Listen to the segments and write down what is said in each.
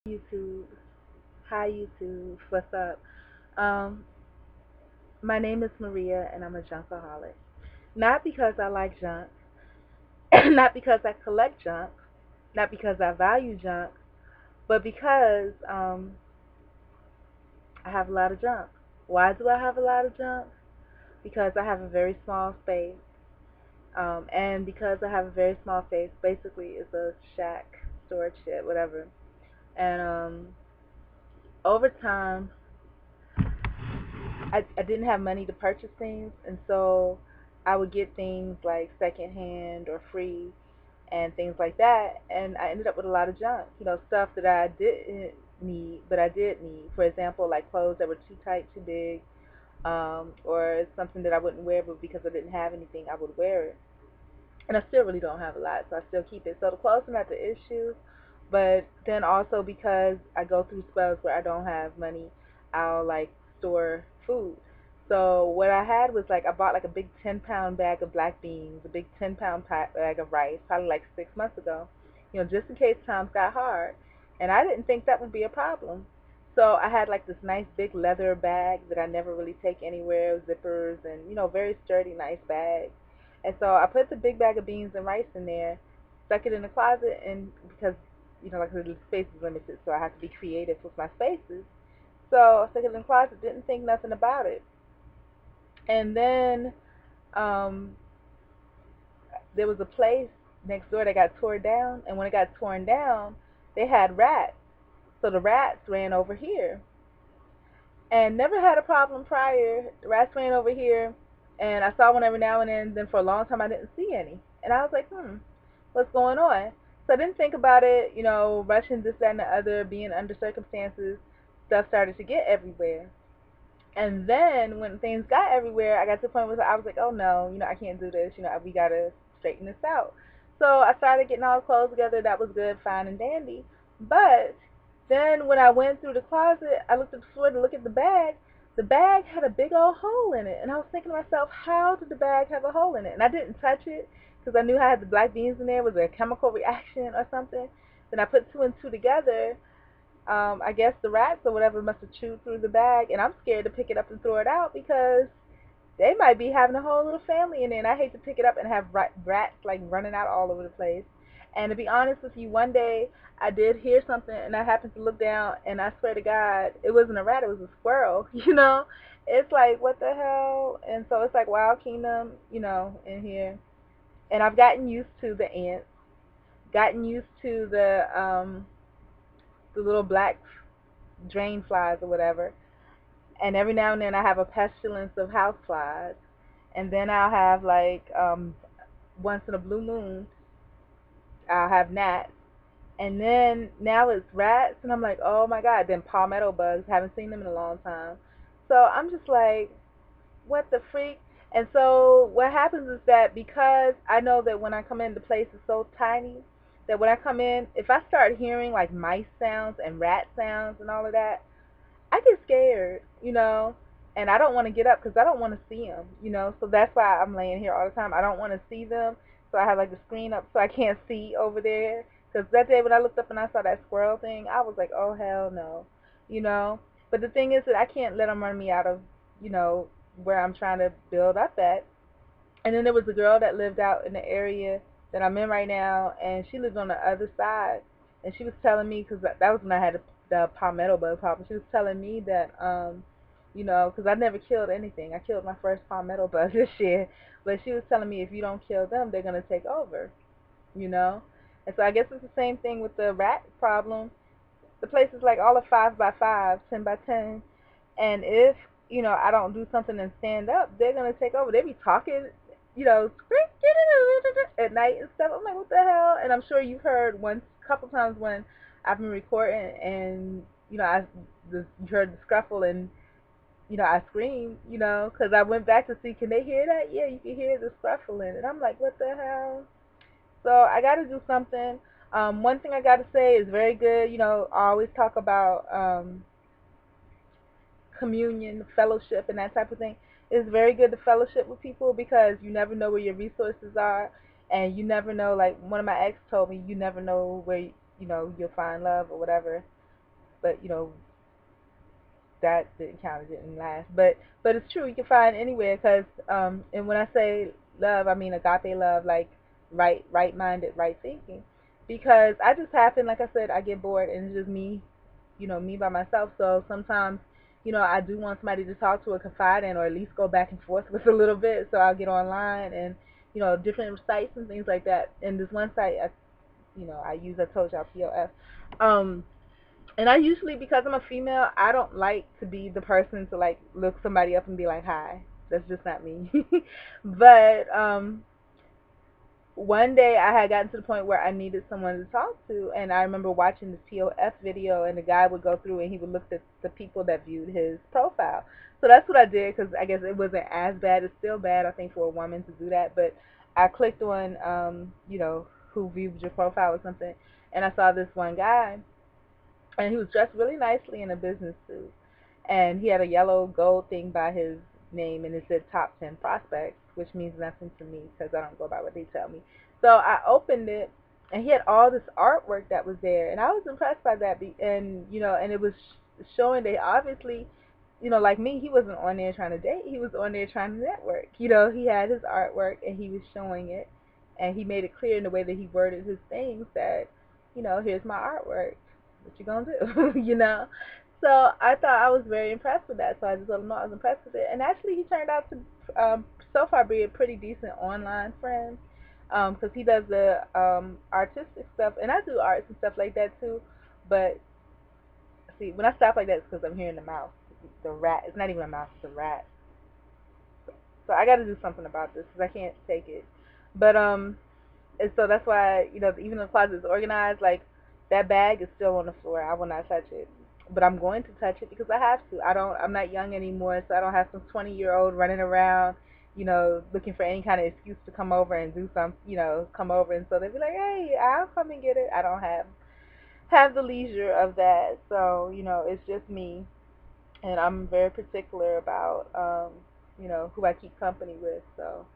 YouTube. Hi YouTube. What's up? Um, my name is Maria and I'm a junkaholic. Not because I like junk, not because I collect junk, not because I value junk, but because I have a lot of junk. Why do I have a lot of junk? Because I have a very small space. And because I have a very small space, basically it's a shack, storage shed, whatever. And over time, I didn't have money to purchase things, and so I would get things like secondhand or free and things like that, and I ended up with a lot of junk, stuff that I didn't need, but I did need. For example, like clothes that were too tight, too big, or something that I wouldn't wear, but because I didn't have anything, I would wear it. And I still really don't have a lot, so I still keep it. So the clothes are not the issue, but then also because I go through spells where I don't have money, I'll like store food. So what I had was like I bought like a big 10-pound bag of black beans, a big 10-pound bag of rice, probably like 6 months ago, just in case times got hard. And I didn't think that would be a problem. So I had like this nice big leather bag that I never really take anywhere, zippers and very sturdy, nice bag. And so I put the big bag of beans and rice in there, stuck it in the closet, and because like I said, the space is limited, so I have to be creative with my spaces. So I stuck it in the closet, didn't think nothing about it. And then um, there was a place next door that got torn down, and when it got torn down, they had rats. So the rats ran over here, and never had a problem prior. The rats ran over here, and I saw one every now and then. Then for a long time, I didn't see any, and I was like, what's going on? So I didn't think about it, rushing this, that, and the other, being under circumstances. Stuff started to get everywhere. And then when things got everywhere, I got to the point where I was like, oh no, I can't do this. We got to straighten this out. So I started getting all the clothes together. That was good, fine, and dandy. But then when I went through the closet, I looked at the floor to look at the bag. The bag had a big old hole in it. And I was thinking to myself, how did the bag have a hole in it? And I didn't touch it because I knew I had the black beans in there. Was there a chemical reaction or something? Then I put two and two together. I guess the rats or whatever must have chewed through the bag, and I'm scared to pick it up and throw it out because they might be having a whole little family in there, and I hate to pick it up and have rats like running out all over the place. And to be honest with you, one day I did hear something, and I happened to look down, and I swear to God, it wasn't a rat, it was a squirrel. It's like what the hell? And so it's like Wild Kingdom, in here. And I've gotten used to the ants, gotten used to the little black drain flies or whatever. And every now and then I have a pestilence of house flies. And then I'll have like once in a blue moon I'll have gnats. And then now it's rats and I'm like, oh my god, then palmetto bugs, haven't seen them in a long time. So I'm just like, what the freak? And so what happens is that because I know that when I come in, the place is so tiny that when I come in, if I start hearing like mice sounds and rat sounds and all of that, I get scared, and I don't want to get up because I don't want to see them. So that's why I'm laying here all the time. I don't want to see them, so I have like the screen up so I can't see over there. Because that day when I looked up and I saw that squirrel thing, I was like, oh hell no, you know. But the thing is that I can't let them run me out of, where I'm trying to build up at. And then there was a girl that lived out in the area that I'm in right now, and she lived on the other side. And she was telling me, because that was when I had the palmetto bug problem. She was telling me that, because I never killed anything. I killed my first palmetto bug this year. But she was telling me if you don't kill them, they're going to take over, you know. And so I guess it's the same thing with the rat problem. The place is like all of 5 by 5, 10 by 10. And if, I don't do something and stand up, they're going to take over. They be talking, at night and stuff. I'm like, what the hell? And I'm sure you've heard once, a couple times when I've been recording and, you heard the scruffle and, I screamed, because I went back to see, can they hear that? Yeah, you can hear the scruffling. And I'm like, what the hell? So I got to do something. One thing I got to say is very good. I always talk about communion, fellowship, and that type of thing. It's very good to fellowship with people because you never know where your resources are, and you never know. Like one of my ex told me, you never know where you'll find love or whatever. but that the encounter didn't last. But it's true. You can find anywhere because and when I say love, I mean agape love, like right minded, right thinking. Because I just happen, like I said, I get bored and it's just me, me by myself. So sometimes, I do want somebody to talk to or confide in, or at least go back and forth with a little bit. So I'll get online and different sites and things like that. And this one site, I use, I told y'all, POF. Um, and I usually, because I'm a female, I don't like to be the person to like look somebody up and be like, "Hi." That's just not me. But one day I had gotten to the point where I needed someone to talk to, and I remember watching this POF video, and the guy would go through and he would look at the people that viewed his profile. So that's what I did, because I guess it wasn't as bad. It's still bad, I think, for a woman to do that. But I clicked on, who viewed your profile or something, and I saw this one guy, and he was dressed really nicely in a business suit, and he had a yellow gold thing by his name, and it said top 10 prospects, which means nothing to me because I don't go by what they tell me. So I opened it, and he had all this artwork that was there, and I was impressed by that. And and it was showing that obviously, like me, he wasn't on there trying to date. He was on there trying to network. He had his artwork, and he was showing it, and he made it clear in the way that he worded his things that, here's my artwork. What you gonna do? So I thought I was very impressed with that. So I just let him know I was impressed with it. And actually, he turned out to so far be a pretty decent online friend, because he does the artistic stuff, and I do arts and stuff like that too. But see, when I stop like that, it's because I'm hearing the mouse. The rat. It's not even a mouse. It's a rat. So I got to do something about this because I can't take it. But and so that's why, even though the closet is organized, like that bag is still on the floor. I will not touch it. But I'm going to touch it because I have to. I'm not young anymore, so I don't have some 20-year-old running around, looking for any kind of excuse to come over and do some, come over, and so they'd be like, "Hey, I'll come and get it." I don't have the leisure of that. So, it's just me, and I'm very particular about who I keep company with. So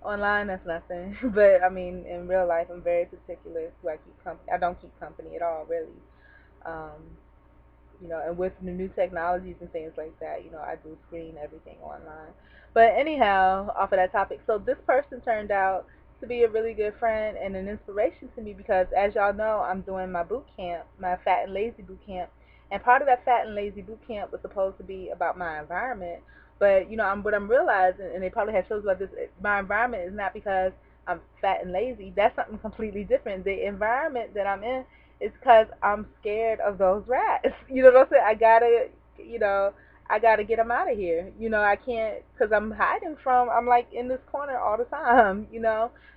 online, that's nothing. But I mean, in real life, I'm very particular who I keep company. I don't keep company at all, really. Um, and with the new technologies and things like that, I do screen everything online. But anyhow, off of that topic, so this person turned out to be a really good friend and an inspiration to me because, as y'all know, I'm doing my boot camp, my Fat and Lazy boot camp, and part of that Fat and Lazy boot camp was supposed to be about my environment. But what I'm realizing, and they probably have shows about this, my environment is not because I'm fat and lazy. That's something completely different. The environment that I'm in, it's because I'm scared of those rats. You know what I'm saying? I gotta get them out of here. I can't, because I'm hiding from, I'm like in this corner all the time.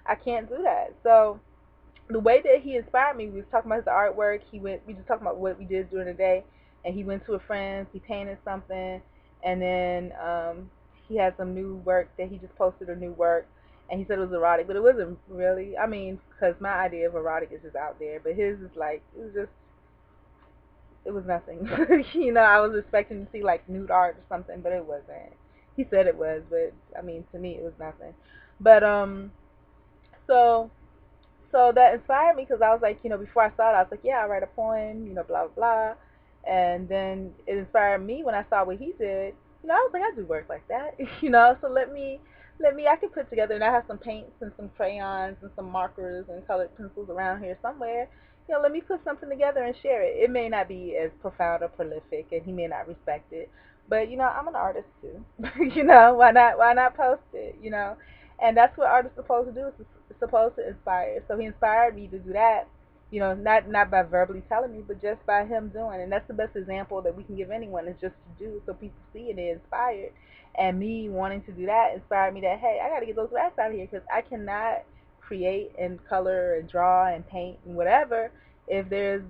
I can't do that. So the way that he inspired me, we was talking about his artwork. We just talking about what we did during the day, and he went to a friend's, he painted something, and then he had some new work that he just posted, a new work, and he said it was erotic, but it wasn't really. I mean, because my idea of erotic is just out there, but his is like, it was nothing. I was expecting to see like nude art or something, but it wasn't. He said it was, but I mean, to me, it was nothing. But so that inspired me because I was like, before I saw it, I was like, yeah, I write a poem, blah, blah, blah. And then it inspired me when I saw what he did. I was like, I do work like that, so I can put together, and I have some paints and some crayons and some markers and colored pencils around here somewhere. Let me put something together and share it. It may not be as profound or prolific, and he may not respect it, but, I'm an artist too. Why not post it, And that's what art is supposed to do. It's supposed to inspire. So he inspired me to do that. Not by verbally telling me, but just by him doing. And that's the best example that we can give anyone, is just to do, so people see and they're inspired. And me wanting to do that inspired me that, hey, I got to get those rats out of here, because I cannot create and color and draw and paint and whatever if there's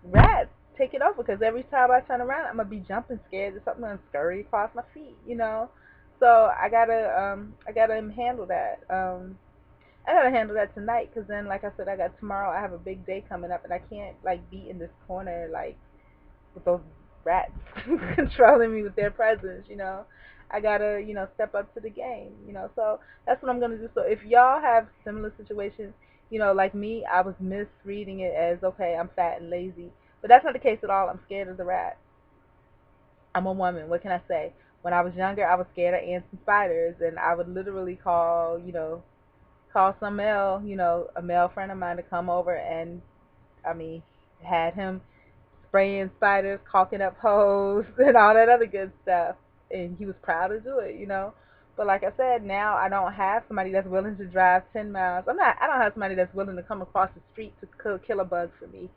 rats taking over. Because every time I turn around, I'm gonna be jumping scared that something's gonna scurry across my feet. So I gotta handle that. I gotta handle that tonight, because then, like I said, tomorrow. I have a big day coming up, and I can't like be in this corner like with those rats controlling me with their presence. I gotta step up to the game. So that's what I'm gonna do. So if y'all have similar situations, like me, I was misreading it as, okay, I'm fat and lazy, But that's not the case at all. I'm scared of the rat. I'm a woman. What can I say? When I was younger, I was scared of ants and spiders, and I would literally call some male, a male friend of mine to come over and, I mean, had him spraying spiders, caulking up holes, and all that other good stuff. And he was proud to do it. But like I said, now I don't have somebody that's willing to drive 10 miles. I don't have somebody that's willing to come across the street to kill a bug for me.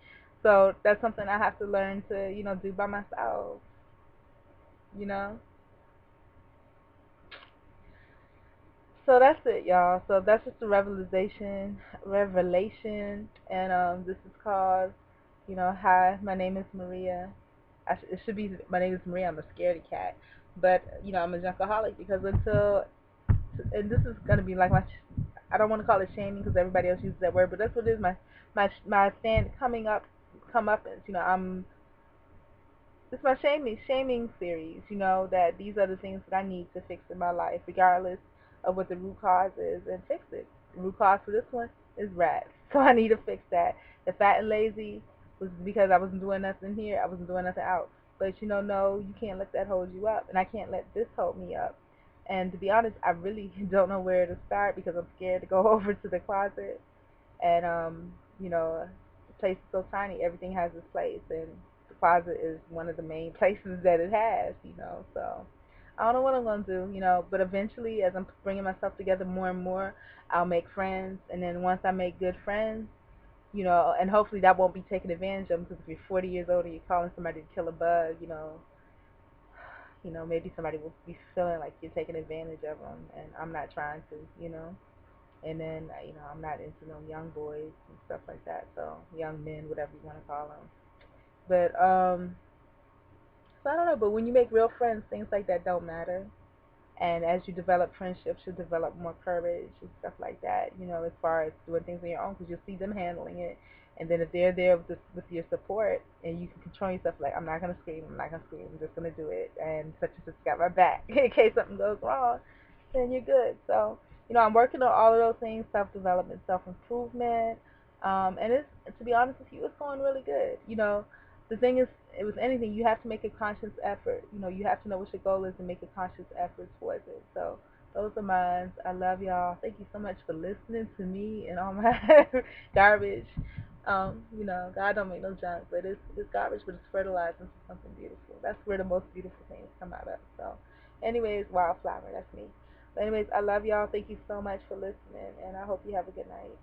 So that's something I have to learn to, do by myself, you know? So that's it, y'all. So that's just a revelation, and this is called, hi, my name is Maria. It should be my name is Maria. I'm a scaredy cat, but I'm a junkaholic because and this is gonna be like I don't want to call it shaming because everybody else uses that word, but that's what it is. My stand come up as it's my shaming series, that these are the things that I need to fix in my life, regardless of what the root cause is, and fix it. The root cause for this one is rats. So I need to fix that. The fat and lazy was because I wasn't doing nothing here, I wasn't doing nothing out. But no, you can't let that hold you up, and I can't let this hold me up. And to be honest, I really don't know where to start because I'm scared to go over to the closet. And the place is so tiny, everything has its place, and the closet is one of the main places that it has. So I don't know what I'm gonna do, but eventually, as I'm bringing myself together more and more, I'll make friends, and then once I make good friends, and hopefully that won't be taken advantage of, because if you're 40 years old and you're calling somebody to kill a bug, maybe somebody will be feeling like you're taking advantage of them, and I'm not trying to. And then, I'm not into no young boys and stuff like that. So young men, whatever you want to call them. But so I don't know. But when you make real friends, things like that don't matter. And as you develop friendships, you develop more courage and stuff like that. As far as doing things on your own, because you'll see them handling it. And then if they're there with your support, and you can control yourself, like, I'm not gonna scream, I'm not gonna scream, I'm just gonna do it, and such and such got my back in case something goes wrong, then you're good. So I'm working on all of those things: self-development, self-improvement, and to be honest with you, it's going really good. The thing is, with anything, you have to make a conscious effort. You have to know what your goal is and make a conscious effort towards it. So those are mine. I love y'all. Thank you so much for listening to me and all my garbage. God don't make no junk, but it's garbage, but it's fertilized into something beautiful. That's where the most beautiful things come out of. So, anyways, wildflower. That's me. But anyways, I love y'all. Thank you so much for listening, and I hope you have a good night.